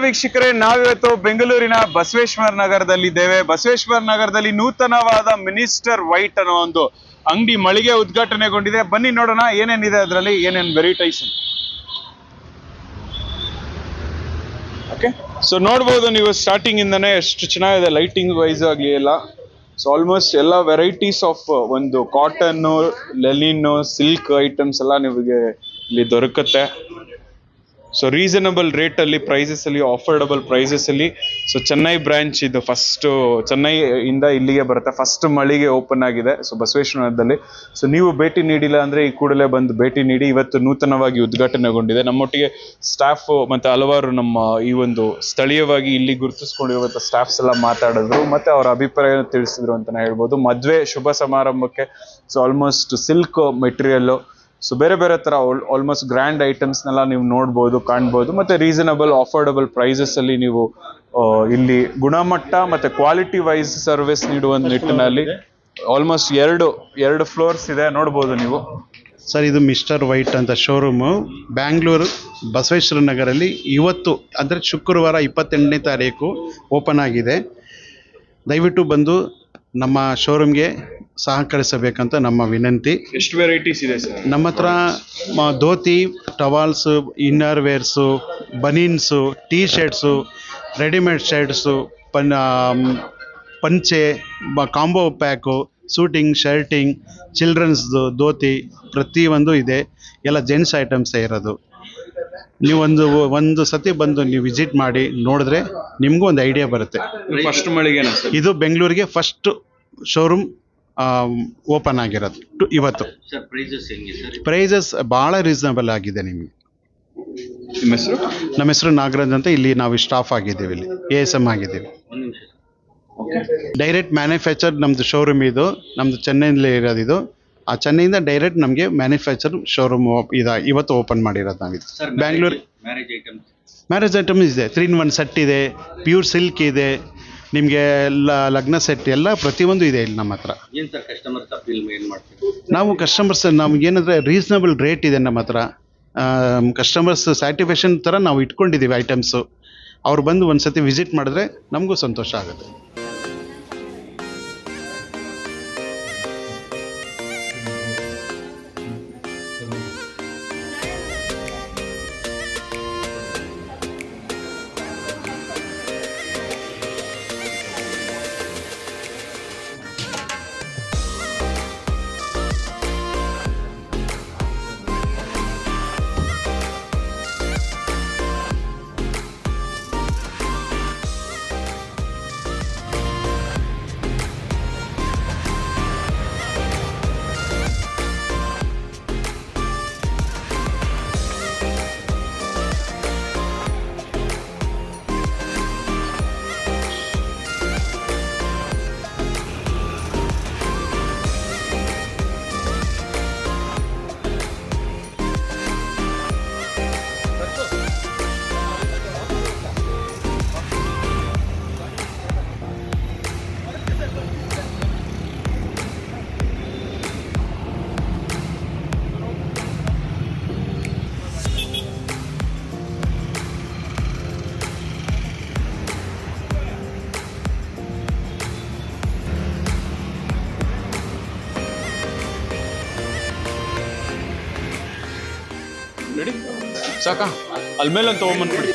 ವೀಕ್ಷಕರೇ, ನಾವಿವತ್ತು ಬೆಂಗಳೂರಿನ ಬಸವೇಶ್ವರ ನಗರದಲ್ಲಿದ್ದೇವೆ. ಬಸವೇಶ್ವರ ನಗರದಲ್ಲಿ ನೂತನವಾದ ಮಿನಿಸ್ಟರ್ ವೈಟ್ ಅನ್ನೋ ಒಂದು ಅಂಗಡಿ ಮಳಿಗೆ ಉದ್ಘಾಟನೆಗೊಂಡಿದೆ. ಬನ್ನಿ ನೋಡೋಣ ಏನೇನಿದೆ ಅದರಲ್ಲಿ, ಏನೇನು ವೆರೈಟೀಸ್. ಓಕೆ, ಸೊ ನೋಡ್ಬೋದು ನೀವು ಸ್ಟಾರ್ಟಿಂಗ್ ಇಂದಾನೆ ಎಷ್ಟು ಚೆನ್ನಾಗಿದೆ ಲೈಟಿಂಗ್ ವೈಸ್ ಆಗಲಿ ಎಲ್ಲ. ಸೊ ಆಲ್ಮೋಸ್ಟ್ ಎಲ್ಲ ವೆರೈಟೀಸ್ ಆಫ್ ಒಂದು ಕಾಟನ್, ಲೆಲಿನ್, ಸಿಲ್ಕ್ ಐಟಮ್ಸ್ ಎಲ್ಲ ನಿಮಗೆ ಇಲ್ಲಿ ದೊರಕುತ್ತೆ. ಸೊ ರೀಸನಬಲ್ ರೇಟ್ ಅಲ್ಲಿ, ಪ್ರೈಸಸ್ ಅಲ್ಲಿ, ಅಫೋರ್ಡಬಲ್ ಪ್ರೈಸಸ್ ಅಲ್ಲಿ. ಸೊ ಚೆನ್ನೈ ಬ್ರಾಂಚ್ ಇದು ಫಸ್ಟ್, ಚೆನ್ನೈ ಇಂದ ಇಲ್ಲಿಗೆ ಬರುತ್ತೆ. ಫಸ್ಟ್ ಮಳಿಗೆ ಓಪನ್ ಆಗಿದೆ ಸೊ ಬಸವೇಶ್ವರದಲ್ಲಿ. ಸೊ ನೀವು ಭೇಟಿ ನೀಡಿಲ್ಲ ಅಂದ್ರೆ ಈ ಕೂಡಲೇ ಬಂದು ಭೇಟಿ ನೀಡಿ. ಇವತ್ತು ನೂತನವಾಗಿ ಉದ್ಘಾಟನೆಗೊಂಡಿದೆ. ನಮ್ಮೊಟ್ಟಿಗೆ ಸ್ಟಾಫ್ ಮತ್ತೆ ಹಲವಾರು ನಮ್ಮ ಈ ಒಂದು ಸ್ಥಳೀಯವಾಗಿ ಇಲ್ಲಿ ಗುರುತಿಸ್ಕೊಂಡಿರುವಂತ ಸ್ಟಾಫ್ಸ್ ಎಲ್ಲ ಮಾತಾಡಿದ್ರು, ಮತ್ತೆ ಅವರ ಅಭಿಪ್ರಾಯ ತಿಳಿಸಿದ್ರು ಅಂತಾನೆ ಹೇಳ್ಬೋದು. ಮದ್ವೆ ಶುಭ ಸಮಾರಂಭಕ್ಕೆ so almost silk material, so ಬೇರೆ ಬೇರೆ ತರ ಆಲ್ಮೋಸ್ಟ್ ಗ್ರ್ಯಾಂಡ್ ಐಟಮ್ಸ್ನೆಲ್ಲ ನೀವು ನೋಡ್ಬೋದು, ಕಾಣ್ಬೋದು. ಮತ್ತೆ ರೀಸನಬಲ್ ಅಫೋರ್ಡಬಲ್ ಪ್ರೈಸಸ್ ಅಲ್ಲಿ ನೀವು ಇಲ್ಲಿ ಗುಣಮಟ್ಟ ಮತ್ತೆ ಕ್ವಾಲಿಟಿ ವೈಸ್ ಸರ್ವಿಸ್ ನೀಡುವ ನಿಟ್ಟಿನಲ್ಲಿ ಆಲ್ಮೋಸ್ಟ್ ಎರಡು ಫ್ಲೋರ್ಸ್ ಇದೆ, ನೋಡ್ಬೋದು ನೀವು. ಸರ್, ಇದು ಮಿಸ್ಟರ್ ವೈಟ್ ಅಂತ ಶೋರೂಮು ಬ್ಯಾಂಗ್ಳೂರು ಬಸವೇಶ್ವರ ನಗರಲ್ಲಿ ಇವತ್ತು ಅಂದರೆ ಶುಕ್ರವಾರ 28ನೇ ತಾರೀಕು ಓಪನ್ ಆಗಿದೆ. ದಯವಿಟ್ಟು ಬಂದು ನಮ್ಮ ಶೋರೂಮ್ಗೆ ಸಹಕರಿಸಬೇಕಂತ ನಮ್ಮ ವಿನಂತಿ. ಎಷ್ಟು ವೆರೈಟೀಸ್ ಇದೆ ಸರ್ ನಮ್ಮ ಹತ್ರ? Dhoti, towels, inner wears, banians, T shirts, readymade shirts, ಪಂಚೆ, ಕಾಂಬೋ ಪ್ಯಾಕು, ಸೂಟಿಂಗ್, ಶರ್ಟಿಂಗ್, ಚಿಲ್ಡ್ರನ್ಸ್ದು ಧೋತಿ ಪ್ರತಿಯೊಂದು ಇದೆ. ಎಲ್ಲ ಜೆಂಟ್ಸ್ ಐಟಮ್ಸೇ ಇರೋದು. ನೀವು ಒಂದು ಸತಿ ಬಂದು ನೀವು ವಿಸಿಟ್ ಮಾಡಿ ನೋಡಿದ್ರೆ ನಿಮಗೂ ಒಂದು ಐಡಿಯಾ ಬರುತ್ತೆ. ಫಸ್ಟ್ ಮಳಿಗೆ ಇದು ಬೆಂಗಳೂರಿಗೆ ಫಸ್ಟ್ ಶೋರೂಮ್ ಓಪನ್ ಆಗಿರೋದು ಇವತ್ತು. ಪ್ರೈಸಸ್ ಭಾಳ ರೀಸನಬಲ್ ಆಗಿದೆ ನಿಮಗೆ. ನಮ್ಮ ಹೆಸರು ನಾಗರಾಜ್ ಅಂತ. ಇಲ್ಲಿ ನಾವು ಸ್ಟಾಫ್ ಆಗಿದ್ದೀವಿ, ಇಲ್ಲಿ ASM ಆಗಿದ್ದೀವಿ. ಡೈರೆಕ್ಟ್ ಮ್ಯಾನುಫ್ಯಾಕ್ಚರ್ ನಮ್ಮದು ಶೋರೂಮ್ ಇದು. ನಮ್ಮದು ಚೆನ್ನೈನಲ್ಲಿ ಇರೋದು ಇದು. ಆ ಚೆನ್ನೈಯಿಂದ ಡೈರೆಕ್ಟ್ ನಮಗೆ ಮ್ಯಾನುಫ್ಯಾಕ್ಚರ್ ಶೋರೂಮ್ ಇವತ್ತು ಓಪನ್ ಮಾಡಿರೋದು ನಾವಿದು. ಬ್ಯಾಂಗ್ಳೂರ್ ಮ್ಯಾರೇಜ್ ಐಟಮ್ಸ್ ಇದೆ. 3-in-1 ಸೆಟ್ ಇದೆ, ಪ್ಯೂರ್ ಸಿಲ್ಕ್ ಇದೆ, ನಿಮಗೆ ಲಗ್ನ ಸೆಟ್ ಎಲ್ಲ ಪ್ರತಿಯೊಂದು ಇದೆ ಇಲ್ಲಿ ನಮ್ಮ ಹತ್ರ. ನಾವು ಕಸ್ಟಮರ್ಸ್ ನಮ್ಗೇನಂದರೆ ರೀಸನಬಲ್ ರೇಟ್ ಇದೆ ನಮ್ಮ ಹತ್ರ. ಕಸ್ಟಮರ್ಸ್ ಸ್ಯಾಟಿಸ್ಫ್ಯಾಕ್ಷನ್ ಥರ ನಾವು ಇಟ್ಕೊಂಡಿದ್ದೀವಿ ಐಟಮ್ಸು. ಅವ್ರು ಬಂದು ಒಂದು ಸತಿ ವಿಸಿಟ್ ಮಾಡಿದ್ರೆ ನಮಗೂ ಸಂತೋಷ ಆಗುತ್ತೆ. ರೆಡಿ ಸಾಕಾ? ಅಲ್ಲಿ ಮೇಲೆ ತಗೊಂಬಂದ್ಬಿಡಿ.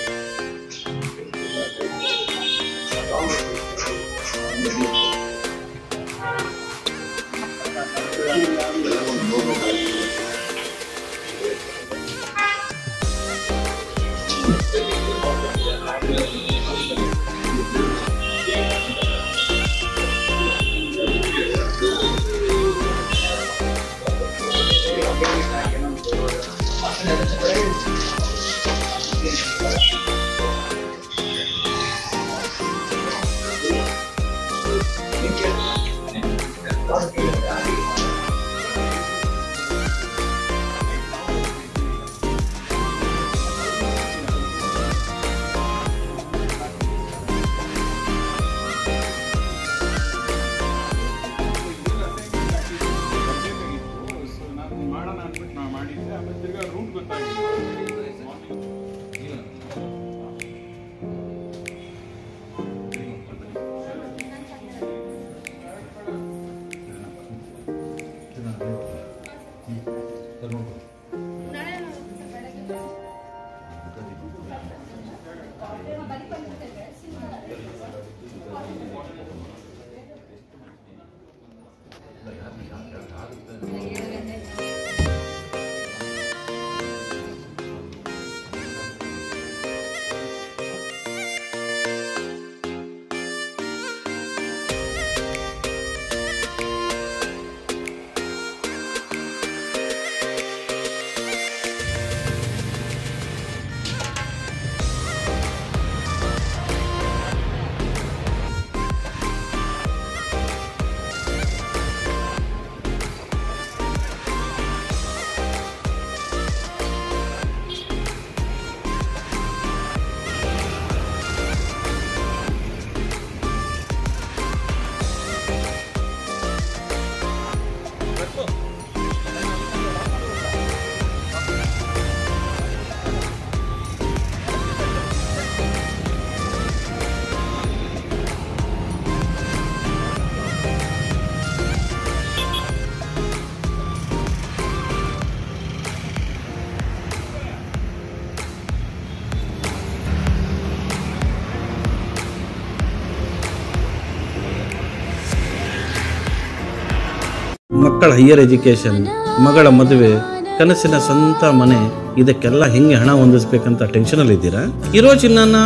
ಮಕ್ಕಳ ಹೈಯರ್ ಎಜುಕೇಷನ್, ಮಗಳ ಮದುವೆ, ಕನಸಿನ ಸ್ವಂತ ಮನೆ, ಇದಕ್ಕೆಲ್ಲ ಹೆಂಗೆ ಹಣ ಹೊಂದಿಸ್ಬೇಕಂತ ಟೆನ್ಷನಲ್ಲಿ ಇದ್ದೀರಾ? ಇರೋ ಚಿನ್ನನ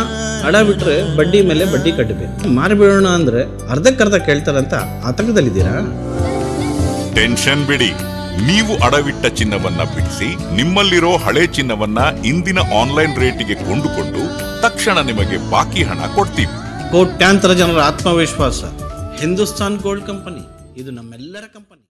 ಅಡ ಬಿಟ್ರೆ ಬಡ್ಡಿ ಮೇಲೆ ಬಡ್ಡಿ ಕಟ್ಟಬೇಕು. ಮಾರಿಬಿಡೋಣ ಅಂದ್ರೆ ಅರ್ಧಕ್ಕರ್ಧ ಕೇಳ್ತಾರಂತ ಆತಂಕದಲ್ಲಿದ್ದೀರಾ? ಟೆನ್ಷನ್ ಬಿಡಿ, ನೀವು ಅಡವಿಟ್ಟ ಚಿನ್ನವನ್ನ ಬಿಡಿಸಿ ನಿಮ್ಮಲ್ಲಿರೋ ಹಳೆ ಚಿನ್ನವನ್ನ ಇಂದಿನ ಆನ್ಲೈನ್ ರೇಟಿಗೆ ಕೊಂಡುಕೊಂಡು ತಕ್ಷಣ ನಿಮಗೆ ಬಾಕಿ ಹಣ ಕೊಡ್ತೀವಿ. ಕೋಟ್ಯಾಂತರ ಜನರ ಆತ್ಮವಿಶ್ವಾಸ ಹಿಂದೂಸ್ತಾನ್ ಗೋಲ್ಡ್ ಕಂಪನಿ, ಇದು ನಮ್ಮೆಲ್ಲರ ಕಂಪನಿ.